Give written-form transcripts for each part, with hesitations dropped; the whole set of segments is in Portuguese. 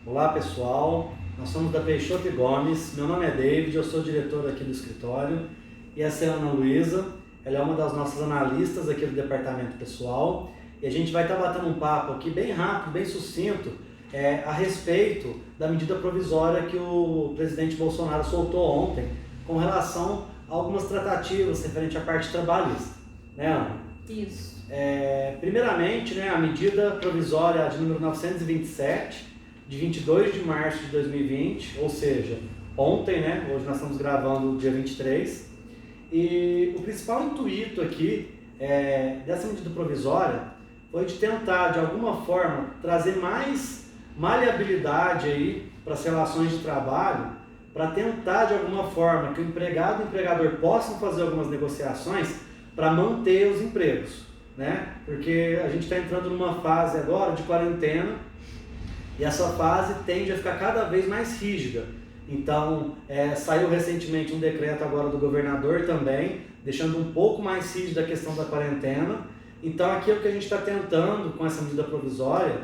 Olá pessoal, nós somos da Peixoto e Gomes, meu nome é David, eu sou diretor aqui do escritório e essa é a Ana Luísa, ela é uma das nossas analistas aqui do departamento pessoal e a gente vai estar batendo um papo aqui bem rápido, bem sucinto a respeito da medida provisória que o presidente Bolsonaro soltou ontem com relação a algumas tratativas referente à parte trabalhista, né, Ana? Isso. Primeiramente, né, a medida provisória de número 927, de 22 de março de 2020, ou seja, ontem, né, hoje nós estamos gravando dia 23, e o principal intuito aqui dessa medida provisória foi de tentar, de alguma forma, trazer mais maleabilidade aí para as relações de trabalho, para tentar, de alguma forma, que o empregado e o empregador possam fazer algumas negociações para manter os empregos, né? Porque a gente está entrando numa fase agora de quarentena e essa fase tende a ficar cada vez mais rígida. Então, saiu recentemente um decreto agora do governador também, deixando um pouco mais rígida a questão da quarentena. Então, aqui é o que a gente está tentando com essa medida provisória,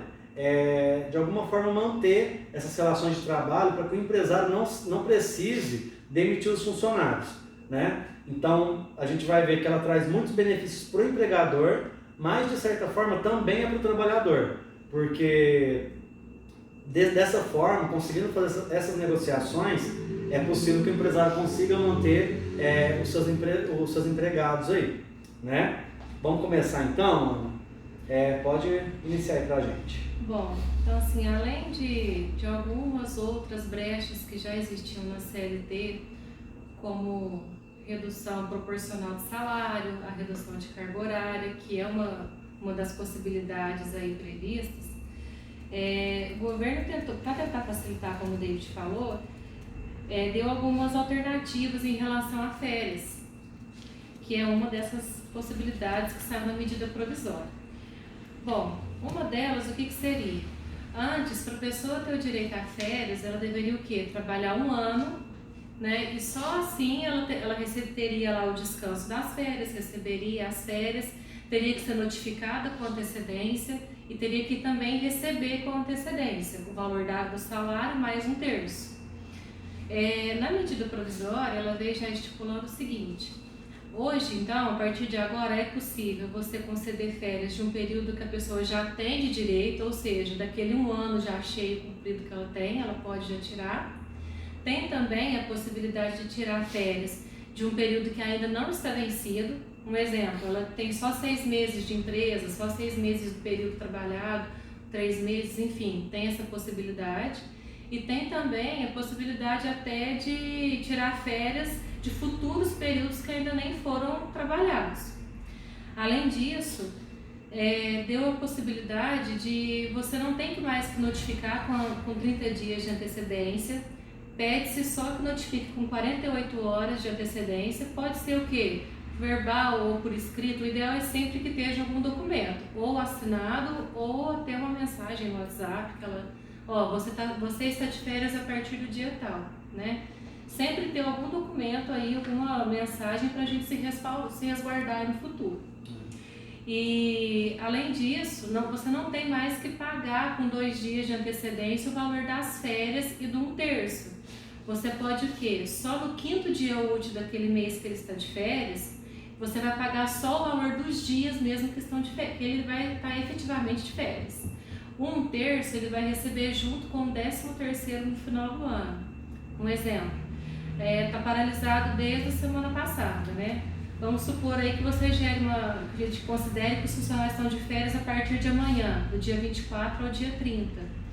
de alguma forma manter essas relações de trabalho para que o empresário não precise demitir os funcionários, né? Então, a gente vai ver que ela traz muitos benefícios para o empregador, mas de certa forma também é para o trabalhador, porque dessa forma, conseguindo fazer essas negociações, é possível que o empresário consiga manter os seus empregados aí, né? Vamos começar então, Ana? Pode iniciar aí pra gente. Bom, então assim, além de algumas outras brechas que já existiam na CLT, como redução proporcional de salário, a redução de carga horária, que é uma das possibilidades aí previstas, o governo tentou, para tentar facilitar, como o David falou, deu algumas alternativas em relação a férias, que é uma dessas possibilidades que saiu na medida provisória. Bom, uma delas, o que seria? Antes, para a pessoa ter o direito a férias, ela deveria o quê? Trabalhar 1 ano, né? E só assim ela teria lá o descanso das férias, receberia as férias, teria que ser notificada com antecedência e teria que também receber com antecedência o valor do salário mais 1/3. Na medida provisória, ela veio já estipulando o seguinte: hoje, então, a partir de agora, é possível você conceder férias de um período que a pessoa já tem de direito, ou seja, daquele 1 ano já cheio cumprido que ela tem, ela pode já tirar. Tem também a possibilidade de tirar férias de um período que ainda não está vencido. Um exemplo, ela tem só 6 meses de empresa, só 6 meses do período trabalhado, 3 meses, enfim, tem essa possibilidade. E tem também a possibilidade até de tirar férias de futuros períodos que ainda nem foram trabalhados. Além disso, deu a possibilidade de você não tem que mais notificar com 30 dias de antecedência, pede-se só que notifique com 48 horas de antecedência, pode ser o quê? Verbal ou por escrito, o ideal é sempre que esteja algum documento, ou assinado ou até uma mensagem no WhatsApp, que ela, você está de férias a partir do dia tal, né? Sempre ter algum documento aí, alguma mensagem para a gente se resguardar no futuro. E além disso, você não tem mais que pagar com 2 dias de antecedência o valor das férias e do 1/3. Você pode o quê? Só no 5º dia útil daquele mês que ele está de férias, você vai pagar só o valor dos dias mesmo que estão de férias, que ele vai estar efetivamente de férias. O 1/3 ele vai receber junto com o 13º no final do ano. Um exemplo, está paralisado desde a semana passada, né? Vamos supor aí que você que a gente considere que os funcionários estão de férias a partir de amanhã, do dia 24 ao dia 30.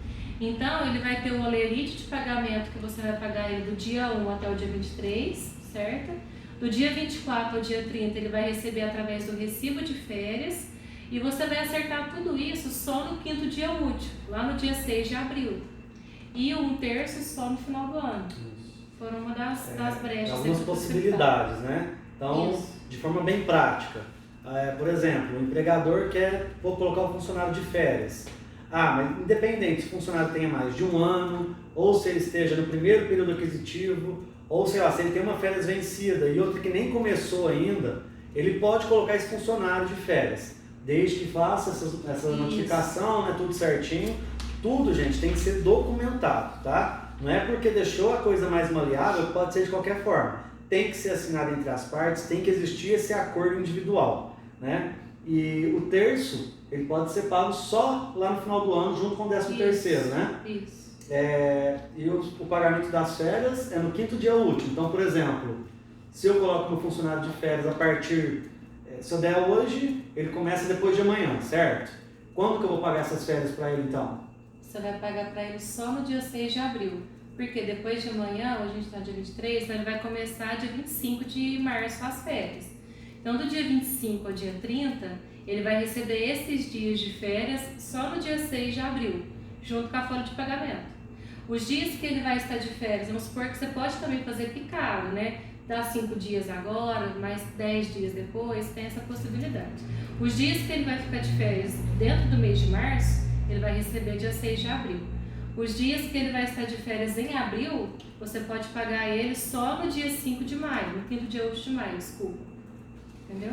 Então, ele vai ter o holerite de pagamento que você vai pagar ele do dia 1 até o dia 23, certo? Do dia 24 ao dia 30, ele vai receber através do recibo de férias e você vai acertar tudo isso só no 5º dia útil, lá no dia 6 de abril. E o 1/3 só no final do ano. Foram uma das brechas. Algumas possibilidades, né? Então, isso. De forma bem prática. Por exemplo, o empregador quer colocar o funcionário de férias. Mas independente se o funcionário tenha mais de 1 ano, ou se ele esteja no primeiro período aquisitivo, ou sei lá, se ele tem uma férias vencida e outra que nem começou ainda, ele pode colocar esse funcionário de férias, desde que faça essa notificação, né, tudo certinho, tudo, gente, tem que ser documentado, tá? Não é porque deixou a coisa mais maleável que pode ser de qualquer forma. Tem que ser assinado entre as partes, tem que existir esse acordo individual, né? E o terço, ele pode ser pago só lá no final do ano, junto com o 13º, né? Isso. E o pagamento das férias é no 5º dia útil. Então, por exemplo, se eu coloco meu funcionário de férias a partir... se eu der hoje, ele começa depois de amanhã, certo? Quando que eu vou pagar essas férias para ele, então? Você vai pagar para ele só no dia 6 de abril. Porque depois de amanhã, hoje a gente está dia 23, então ele vai começar dia 25 de março as férias. Então, do dia 25 ao dia 30, ele vai receber esses dias de férias só no dia 6 de abril, junto com a folha de pagamento. Os dias que ele vai estar de férias, vamos supor que você pode também fazer picado, né? Dá 5 dias agora, mais 10 dias depois, tem essa possibilidade. Os dias que ele vai ficar de férias dentro do mês de março, ele vai receber dia 6 de abril. Os dias que ele vai estar de férias em abril, você pode pagar ele só no dia 5 de maio, no 5º dia útil de maio, desculpa. Entendeu?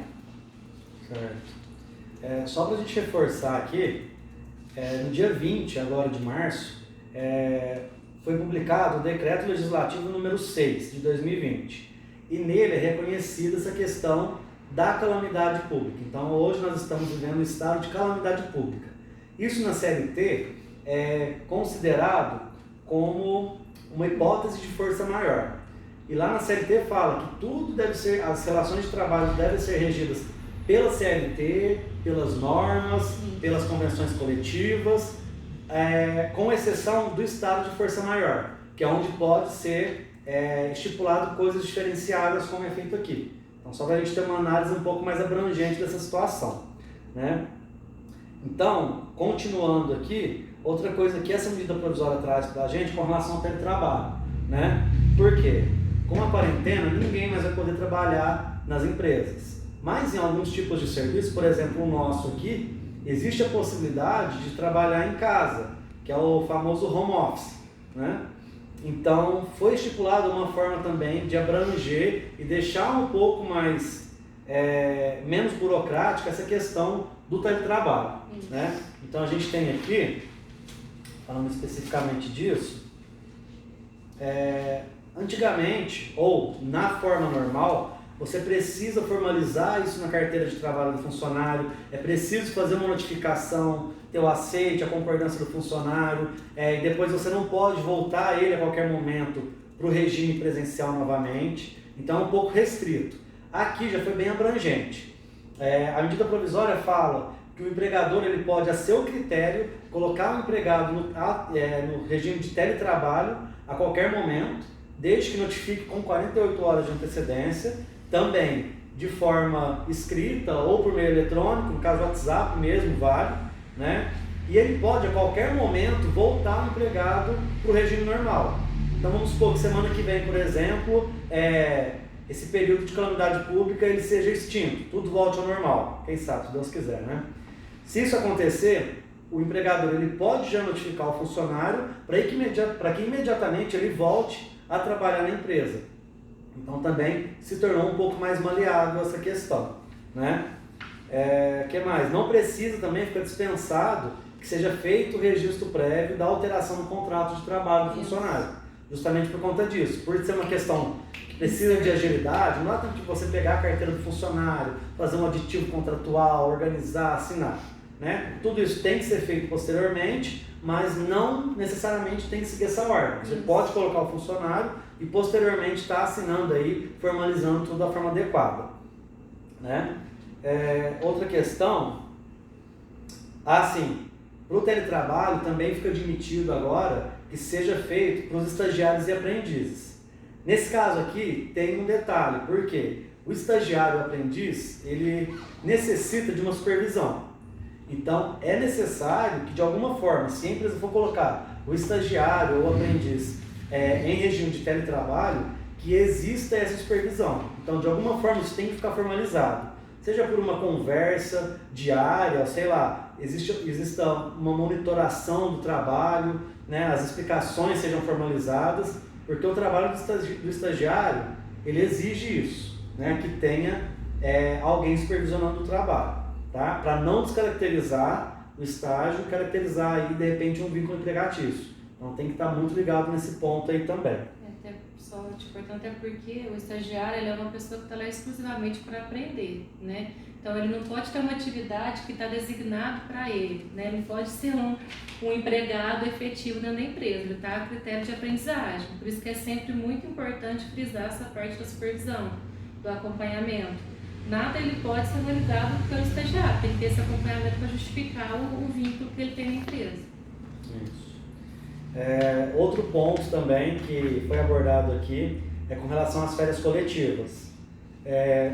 Certo. Só para a gente reforçar aqui, no dia 20 agora de março, foi publicado o Decreto Legislativo número 6 de 2020. E nele é reconhecida essa questão da calamidade pública. Então hoje nós estamos vivendo um estado de calamidade pública. Isso na CLT é considerado como uma hipótese de força maior. E lá na CLT fala que tudo deve ser, as relações de trabalho devem ser regidas pela CLT, pelas normas, pelas convenções coletivas, com exceção do estado de força maior, que é onde pode ser estipulado coisas diferenciadas, como é feito aqui. Então, só para a gente ter uma análise um pouco mais abrangente dessa situação, né? Então, continuando aqui, outra coisa que essa medida provisória traz para a gente com relação ao teletrabalho, né? Por quê? Com a quarentena, ninguém mais vai poder trabalhar nas empresas. Mas em alguns tipos de serviço, por exemplo, o nosso aqui, existe a possibilidade de trabalhar em casa, que é o famoso home office, né? Então, foi estipulada uma forma também de abranger e deixar um pouco mais, menos burocrática essa questão do teletrabalho, né? Então, a gente tem aqui, falando especificamente disso, antigamente, ou na forma normal, você precisa formalizar isso na carteira de trabalho do funcionário, é preciso fazer uma notificação, ter o aceite, a concordância do funcionário, e depois você não pode voltar ele a qualquer momento para o regime presencial novamente, então é um pouco restrito. Aqui já foi bem abrangente. A medida provisória fala que o empregador ele pode, a seu critério, colocar o empregado no regime de teletrabalho a qualquer momento, desde que notifique com 48 horas de antecedência, também de forma escrita ou por meio eletrônico, no caso o WhatsApp mesmo vale, né? E ele pode a qualquer momento voltar o empregado para o regime normal. Então vamos supor que semana que vem, por exemplo, esse período de calamidade pública ele seja extinto, tudo volte ao normal, quem sabe, se Deus quiser, né? Se isso acontecer, o empregador ele pode já notificar o funcionário para que imediatamente ele volte a trabalhar na empresa. Então também se tornou um pouco mais maleável essa questão, né? Que mais? Não precisa também ficar dispensado que seja feito o registro prévio da alteração no contrato de trabalho do funcionário, justamente por conta disso. Por ser uma questão que precisa de agilidade, não é tanto que você pegar a carteira do funcionário, fazer um aditivo contratual, organizar, assinar, né? Tudo isso tem que ser feito posteriormente, mas não necessariamente tem que seguir essa ordem. Você pode colocar o funcionário e posteriormente estar assinando aí, formalizando tudo da forma adequada, né? Outra questão, sim, para o teletrabalho também fica admitido agora que seja feito para os estagiários e aprendizes. Nesse caso aqui tem um detalhe, porque o estagiário e o aprendiz, ele necessita de uma supervisão. Então é necessário que de alguma forma, se a empresa for colocar o estagiário ou o aprendiz em regime de teletrabalho, que exista essa supervisão. Então de alguma forma isso tem que ficar formalizado. Seja por uma conversa diária, sei lá, exista uma monitoração do trabalho, né, as explicações sejam formalizadas, porque o trabalho do estagiário, ele exige isso, né, que tenha alguém supervisionando o trabalho, tá? Para não descaracterizar do estágio e caracterizar aí, de repente, um vínculo empregatício. Então tem que estar muito ligado nesse ponto aí também. Até, só te cortando, até porque o estagiário ele é uma pessoa que está lá exclusivamente para aprender, né? Então ele não pode ter uma atividade que está designado para ele, né? Ele não pode ser um empregado efetivo dentro da empresa, ele está a critério de aprendizagem. Por isso que é sempre muito importante frisar essa parte da supervisão, do acompanhamento. Nada ele pode ser validado pelo estagiário, tem que ter esse acompanhamento para justificar o vínculo que ele tem na empresa. Isso. Outro ponto também que foi abordado aqui é com relação às férias coletivas.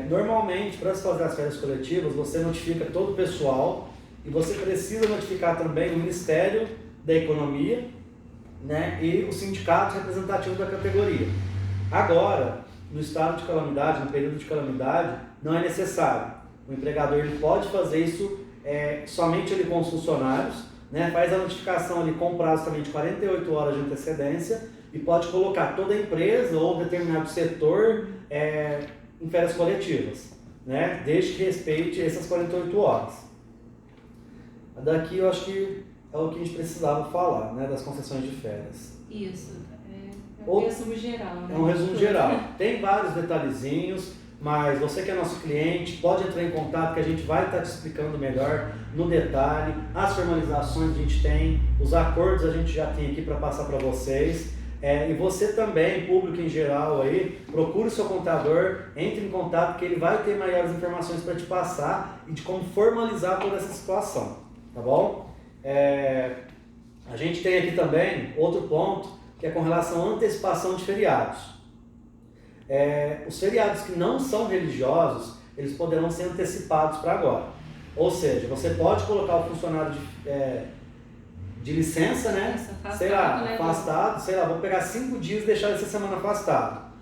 Normalmente, para se fazer as férias coletivas, você notifica todo o pessoal e você precisa notificar também o Ministério da Economia, né, e o sindicato representativo da categoria. Agora, no estado de calamidade, no período de calamidade, não é necessário. O empregador ele pode fazer isso somente ele com os funcionários, né, faz a notificação ali com prazo também de 48 horas de antecedência e pode colocar toda a empresa ou determinado setor em férias coletivas, né, desde que respeite essas 48 horas. Daqui eu acho que é o que a gente precisava falar, né, das concessões de férias. Isso, é um resumo geral. Né? É um resumo geral. Tem vários detalhezinhos, mas você que é nosso cliente, pode entrar em contato que a gente vai estar te explicando melhor no detalhe, as formalizações que a gente tem, os acordos a gente já tem aqui para passar para vocês. E você também, público em geral aí, procure o seu contador, entre em contato que ele vai ter maiores informações para te passar e de como formalizar toda essa situação, tá bom? A gente tem aqui também outro ponto que é com relação à antecipação de feriados. Os feriados que não são religiosos, eles poderão ser antecipados para agora. Ou seja, você pode colocar o funcionário de licença, né? Afastado, vou pegar 5 dias e deixar essa semana afastado.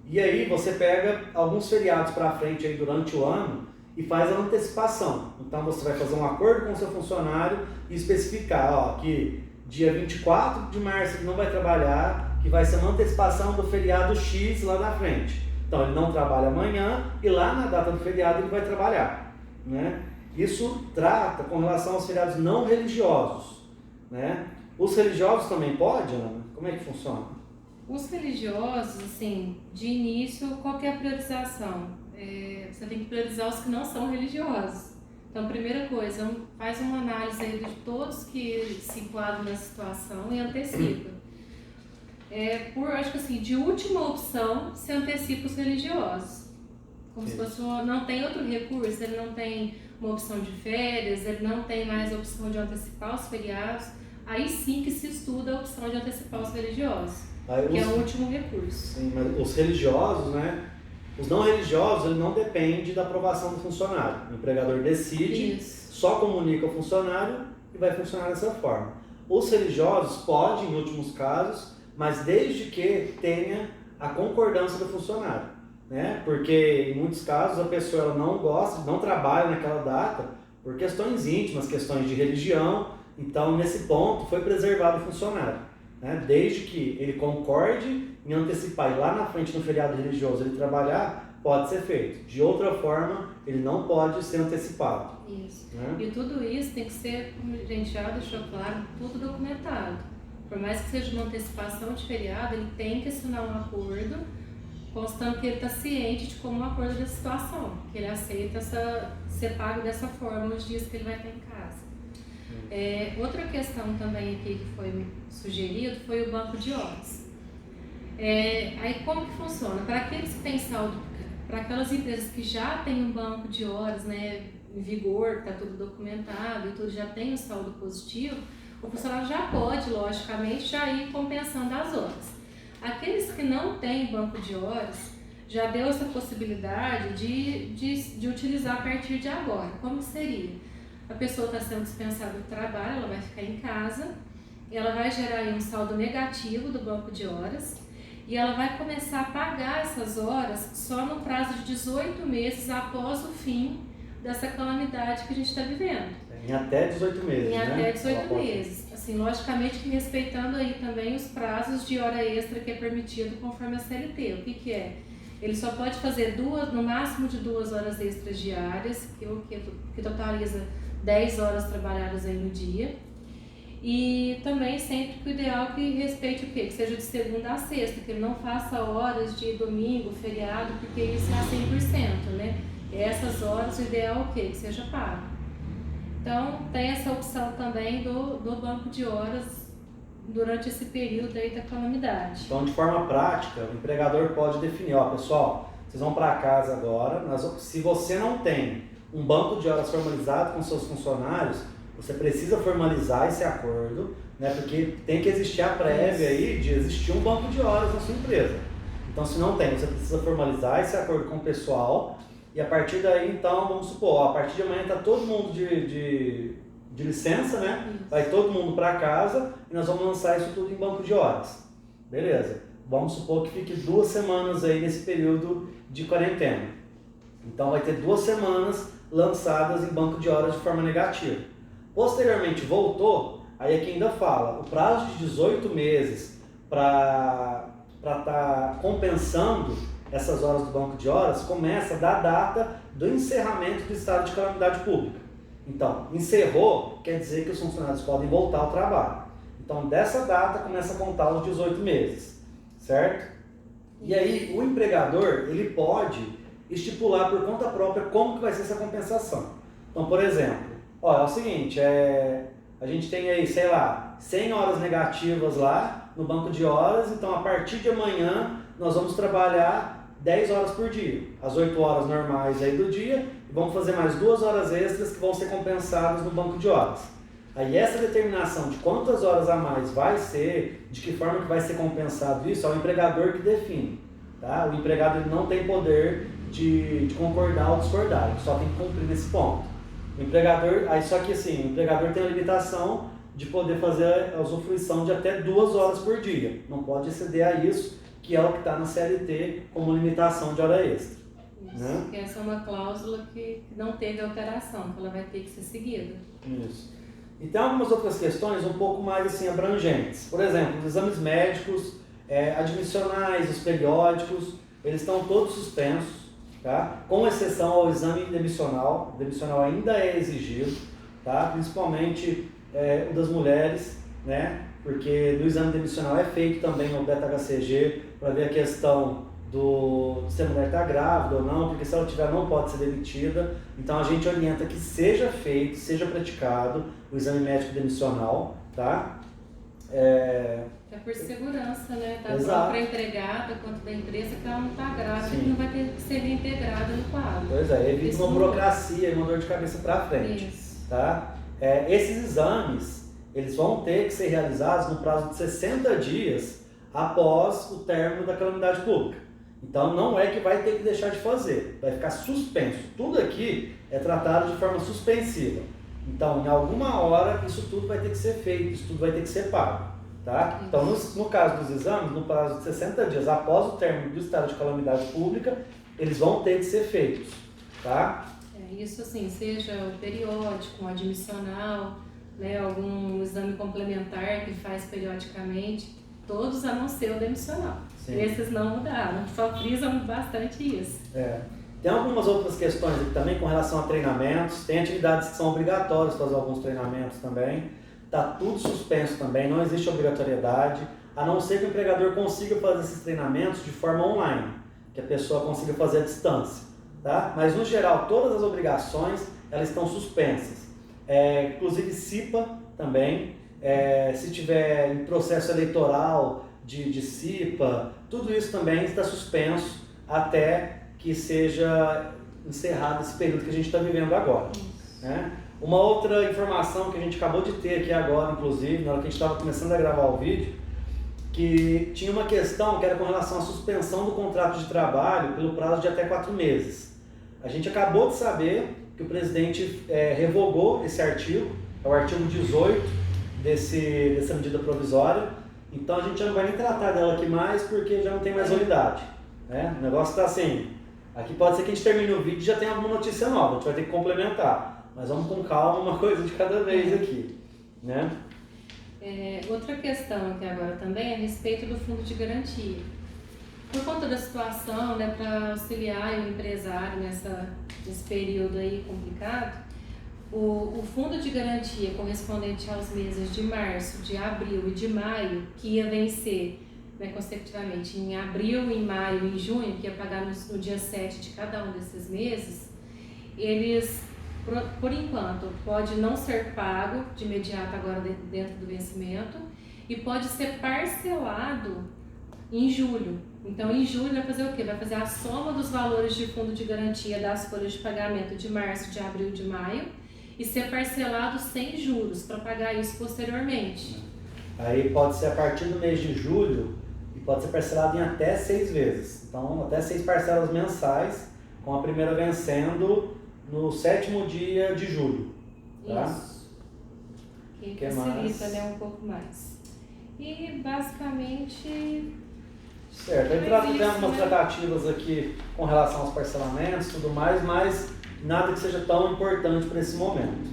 E aí você pega alguns feriados para frente aí durante o ano e faz a antecipação. Então você vai fazer um acordo com o seu funcionário e especificar, que dia 24 de março ele não vai trabalhar, que vai ser uma antecipação do feriado X lá na frente. Então ele não trabalha amanhã e lá na data do feriado ele vai trabalhar, né? Isso trata com relação aos feriados não religiosos, né? Os religiosos também podem, Ana? Como é que funciona? Os religiosos, assim, de início, qual que é a priorização? Você tem que priorizar os que não são religiosos. Então, primeira coisa, faz uma análise aí de todos que se enquadram nessa situação e antecipa. Acho que assim, de última opção, se antecipa os religiosos. Como se fosse não tem outro recurso, ele não tem uma opção de férias, ele não tem mais a opção de antecipar os feriados, aí sim que se estuda a opção de antecipar os religiosos, que é o último recurso. Sim, mas os religiosos, né? Os não religiosos, ele não depende da aprovação do funcionário. O empregador decide, só comunica ao funcionário e vai funcionar dessa forma. Os religiosos podem, em últimos casos, mas desde que tenha a concordância do funcionário, né? Porque em muitos casos a pessoa ela não gosta, não trabalha naquela data por questões íntimas, questões de religião. Então, nesse ponto, foi preservado o funcionário, né? Desde que ele concorde em antecipar e lá na frente no feriado religioso ele trabalhar, pode ser feito. De outra forma, ele não pode ser antecipado. Isso. Né? E tudo isso tem que ser, como a gente já deixou claro, tudo documentado. Por mais que seja uma antecipação de feriado, ele tem que assinar um acordo constando que ele está ciente de como o acordo da situação, que ele aceita ser pago dessa forma os dias que ele vai estar em casa. Outra questão também aqui que foi sugerido foi o banco de horas. Aí como que funciona? Para aqueles que têm saldo, para aquelas empresas que já têm um banco de horas, né, em vigor, está tudo documentado e tudo já tem um saldo positivo, o funcionário já pode, logicamente, já ir compensando as horas. Aqueles que não têm banco de horas, já deu essa possibilidade de utilizar a partir de agora. Como seria? A pessoa está sendo dispensada do trabalho, ela vai ficar em casa, ela vai gerar aí um saldo negativo do banco de horas e ela vai começar a pagar essas horas só no prazo de 18 meses após o fim dessa calamidade que a gente está vivendo. Em até 18 meses, né? Até 18 meses. Assim, logicamente que respeitando aí também os prazos de hora extra que é permitido conforme a CLT. O que é? Ele só pode fazer no máximo de 2 horas extras diárias, que totaliza 10 horas trabalhadas aí no dia. E também sempre que o ideal é que respeite o quê? Que seja de segunda a sexta, que ele não faça horas de domingo, feriado, porque isso é a 100%, né? Essas horas o ideal é o quê? Que seja pago. Então tem essa opção também do banco de horas durante esse período aí da calamidade. Então, de forma prática, o empregador pode definir, ó, pessoal, vocês vão para casa agora, se você não tem um banco de horas formalizado com seus funcionários, você precisa formalizar esse acordo, né, porque tem que existir a prévia aí de existir um banco de horas na sua empresa. Então, se não tem, você precisa formalizar esse acordo com o pessoal e a partir daí, então, vamos supor, ó, a partir de amanhã está todo mundo de licença, né? Vai todo mundo para casa e nós vamos lançar isso tudo em banco de horas. Beleza. Vamos supor que fique 2 semanas aí nesse período de quarentena. Então vai ter 2 semanas lançadas em banco de horas de forma negativa. Posteriormente voltou, aí aqui ainda fala, o prazo de 18 meses para estar compensando essas horas do banco de horas começa da data do encerramento do estado de calamidade pública. Então, encerrou, quer dizer que os funcionários podem voltar ao trabalho. Então, dessa data começa a contar os 18 meses, certo? E aí, o empregador, ele pode estipular por conta própria como que vai ser essa compensação. Então, por exemplo, ó, é o seguinte, a gente tem aí, sei lá, 100 horas negativas lá no banco de horas, então a partir de amanhã nós vamos trabalhar 10 horas por dia, as 8 horas normais aí do dia, e vamos fazer mais 2 horas extras que vão ser compensadas no banco de horas. Aí essa determinação de quantas horas a mais vai ser, de que forma que vai ser compensado isso, é o empregador que define. Tá? O empregado ele não tem poder de concordar ou discordar, ele só tem que cumprir nesse ponto. O empregador, aí só que assim, o empregador tem a limitação de poder fazer a usufruição de até 2 horas por dia, não pode exceder a isso, que é o que está na CLT como limitação de hora extra. Isso, né? que essa é uma cláusula que não teve alteração, que ela vai ter que ser seguida. Isso. E tem algumas outras questões um pouco mais assim, abrangentes. Por exemplo, os exames médicos, admissionais, os periódicos, eles estão todos suspensos, tá? Com exceção ao exame demissional. O demissional ainda é exigido, tá? Principalmente o das mulheres, né? Porque no exame demissional é feito também o beta-HCG para ver a questão se a mulher está grávida ou não, porque se ela tiver não pode ser demitida. Então a gente orienta que seja feito, seja praticado o exame médico demissional, tá? É por segurança, né? Da Exato. própria empregada quanto da empresa, que ela não está grávida, Sim. que não vai ter que ser reintegrada no quadro. Pois é, evita Isso uma não- burocracia e uma dor de cabeça para frente. Isso. Tá? Esses exames, eles vão ter que ser realizados no prazo de 60 dias após o término da calamidade pública. Então não é que vai ter que deixar de fazer, vai ficar suspenso. Tudo aqui é tratado de forma suspensiva. Então, em alguma hora, isso tudo vai ter que ser feito, isso tudo vai ter que ser pago. Tá? Então, no caso dos exames, no prazo de 60 dias após o término do estado de calamidade pública, eles vão ter que ser feitos. Tá? Isso assim, seja o periódico, um admissional, né, algum exame complementar que faz periodicamente, todos a não ser o demissional. Sim. Esses não mudaram, só frisam bastante isso. Tem algumas outras questões aqui também com relação a treinamentos, tem atividades que são obrigatórias fazer alguns treinamentos também, está tudo suspenso também, não existe obrigatoriedade, a não ser que o empregador consiga fazer esses treinamentos de forma online, que a pessoa consiga fazer à distância, tá? Mas no geral, todas as obrigações, elas estão suspensas, inclusive CIPA também, se tiver em processo eleitoral de CIPA, tudo isso também está suspenso até que seja encerrado esse período que a gente está vivendo agora. Né? Uma outra informação que a gente acabou de ter aqui agora, inclusive, na hora que a gente estava começando a gravar o vídeo, que tinha uma questão que era com relação à suspensão do contrato de trabalho pelo prazo de até 4 meses. A gente acabou de saber que o presidente revogou esse artigo, é o artigo 18 dessa medida provisória, então a gente já não vai nem tratar dela aqui mais porque já não tem mais validade. Né? O negócio está assim, aqui pode ser que a gente termine o vídeo e já tenha alguma notícia nova, a gente vai ter que complementar, mas vamos com calma, uma coisa de cada vez aqui. Né? Outra questão aqui agora também é a respeito do fundo de garantia. Por conta da situação, né, para auxiliar o empresário nesse período aí complicado, O fundo de garantia correspondente aos meses de março, de abril e de maio, que ia vencer, né, consecutivamente em abril, em maio e em junho, que ia pagar no dia 7 de cada um desses meses, eles, por enquanto, pode não ser pago de imediato agora dentro do vencimento e pode ser parcelado em julho. Então, em julho vai fazer o quê? Vai fazer a soma dos valores de fundo de garantia das folhas de pagamento de março, de abril e de maio e ser parcelado sem juros para pagar isso posteriormente. Aí pode ser a partir do mês de julho e pode ser parcelado em até 6 vezes. Então, até 6 parcelas mensais, com a primeira vencendo no 7º dia de julho. Tá? Isso. Que facilita, né, um pouco mais. E basicamente... Certo, aí tem algumas tratativas aqui com relação aos parcelamentos e tudo mais, mas nada que seja tão importante para esse momento.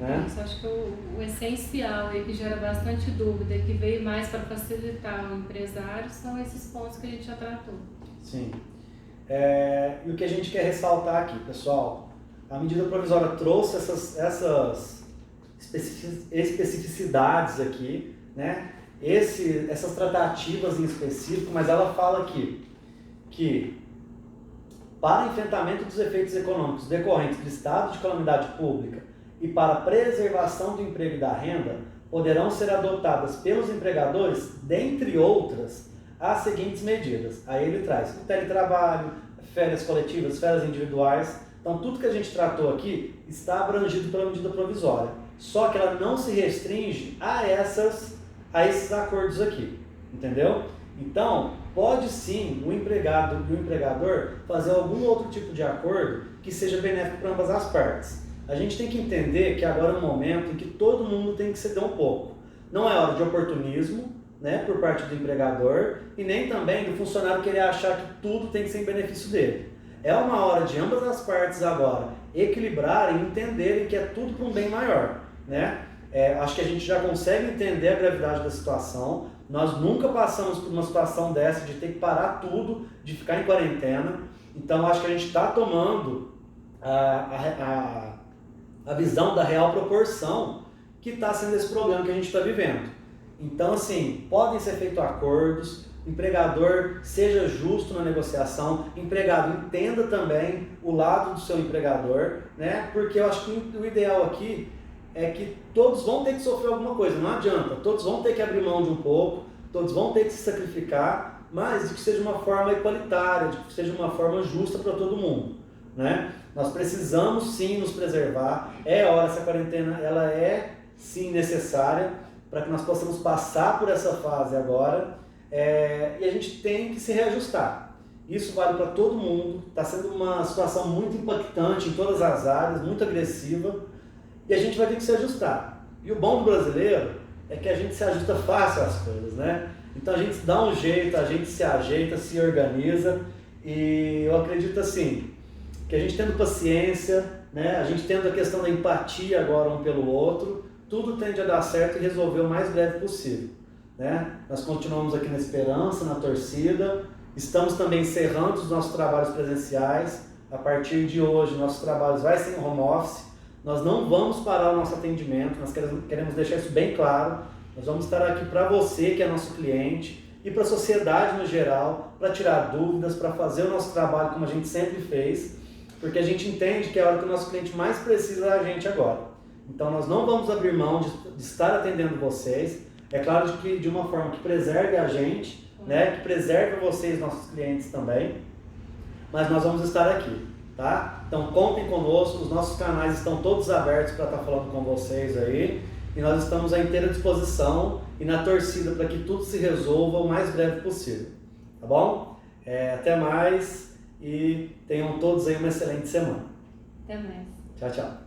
Né? Isso, acho que o essencial e que gera bastante dúvida, que veio mais para facilitar o empresário, são esses pontos que a gente já tratou. Sim. E o que a gente quer ressaltar aqui, pessoal, a medida provisória trouxe essas especificidades aqui, né? Essas tratativas em específico, mas ela fala aqui que para enfrentamento dos efeitos econômicos decorrentes do estado de calamidade pública e para a preservação do emprego e da renda, poderão ser adotadas pelos empregadores, dentre outras, as seguintes medidas. Aí ele traz o teletrabalho, férias coletivas, férias individuais. Então, tudo que a gente tratou aqui está abrangido pela medida provisória. Só que ela não se restringe a esses acordos aqui, entendeu? Então, pode sim o empregado e o empregador fazer algum outro tipo de acordo que seja benéfico para ambas as partes. A gente tem que entender que agora é um momento em que todo mundo tem que ceder um pouco. Não é hora de oportunismo, né, por parte do empregador e nem também do funcionário querer achar que tudo tem que ser em benefício dele. É uma hora de ambas as partes agora equilibrarem e entenderem que é tudo para um bem maior, né? Acho que a gente já consegue entender a gravidade da situação. Nós nunca passamos por uma situação dessa de ter que parar tudo, de ficar em quarentena. Então acho que a gente está tomando a visão da real proporção que está sendo esse problema que a gente está vivendo. Então, assim, podem ser feitos acordos, empregador seja justo na negociação, empregado entenda também o lado do seu empregador, né? Porque eu acho que o ideal aqui é que todos vão ter que sofrer alguma coisa, não adianta, todos vão ter que abrir mão de um pouco, todos vão ter que se sacrificar, mas de que seja uma forma igualitária, de que seja uma forma justa para todo mundo, né? Nós precisamos sim nos preservar, essa quarentena ela é sim necessária para que nós possamos passar por essa fase agora, e a gente tem que se reajustar. Isso vale para todo mundo, está sendo uma situação muito impactante em todas as áreas, muito agressiva, e a gente vai ter que se ajustar. E o bom do brasileiro é que a gente se ajusta fácil às coisas, né? Então a gente dá um jeito, a gente se ajeita, se organiza, e eu acredito assim, que a gente tendo paciência, né, a gente tendo a questão da empatia agora um pelo outro, tudo tende a dar certo e resolver o mais breve possível, né? Nós continuamos aqui na esperança, na torcida, estamos também encerrando os nossos trabalhos presenciais. A partir de hoje, nossos trabalhos vai ser em home office, nós não vamos parar o nosso atendimento, nós queremos deixar isso bem claro, nós vamos estar aqui para você que é nosso cliente e para a sociedade no geral, para tirar dúvidas, para fazer o nosso trabalho como a gente sempre fez, porque a gente entende que é a hora que o nosso cliente mais precisa da gente agora. Então nós não vamos abrir mão de estar atendendo vocês, é claro que de uma forma que preserve a gente, né, que preserve vocês, nossos clientes também, mas nós vamos estar aqui, tá? Então contem conosco, os nossos canais estão todos abertos para estar falando com vocês aí, e nós estamos à inteira disposição e na torcida para que tudo se resolva o mais breve possível, tá bom? Até mais e tenham todos aí uma excelente semana. Até mais. Tchau, tchau.